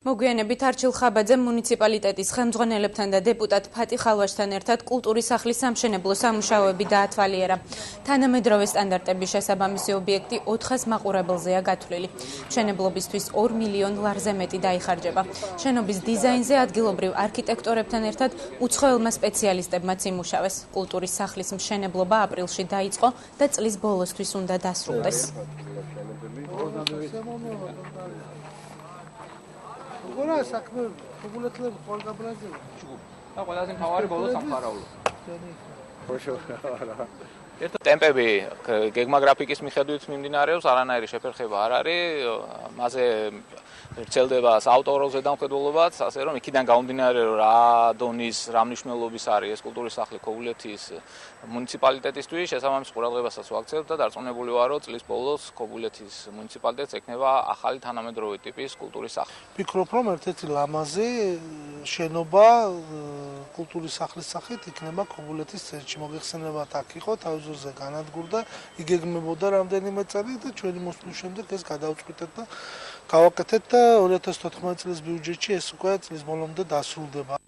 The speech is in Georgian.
მოგვიანებით არჩილ ხაბაძე მუნიციპალიტეტის ხელმძღვანელებთან და დეპუტატ ფატი ხალვაშთან ერთად კულტურის სახლის სამშენებლო სამუშაოები დაათვალიერა. თანამედროვე სტანდარტების შესაბამისი ობიექტი 400 მაყურებელზეა გათვლილი. მშენებლობისთვის 2 მილიონ ლარზე მეტი დაიხარჯება. შენობის დიზაინზე ადგილობრივ არქიტექტორებთან ერთად უცხოელმა სპეციალისტებმაც იმუშავეს. კულტურის სახლის მშენებლობა აპრილში დაიწყო და წლის ბოლოსთვის უნდა დასრულდეს. გორა საქმე ფიგურატლები ყოლგაბლაზეა. და ყველაზე მთავარი ბოლო სამყარო. ხო. ტემპები გეგმაგრაფიკის მიხედვით მიმდინარეობს, არანაირი შეფერხება არ არის, მასზე ვრცელდება საავტორო ზედამხედველობაც, ასე რომ იქიდან გამომდინარე რომ რა დონის, რა მნიშვნელობის არის ეს კულტურის სახლი ქობულეთის მუნიციპალიტეტისთვის, შესაბამის ყურადღებასაც ვაქცევთ და დარწმუნებული ვარ, რომ წლის ბოლოს ქობულეთის მუნიციპალიტეტს ექნება ახალი თანამედროვე ტიპის კულტურის სახლი. ვფიქრობ, რომ ერთ-ერთი ლამაზი შენობა კულტურის სახლის სახით იქნება ქობულეთის ცენტრში. მოგეხსენებათ, აქ იყო თავზურზე განადგურდა, იგეგმებოდა რამდენიმე წელი და ჩვენი მოსვლის შემდეგ ეს გადავწყვიტეთ და გავაკეთეთ და 2014 წლის ბიუჯეტში ეს უკვე წლის ბოლომდე დასრულდება.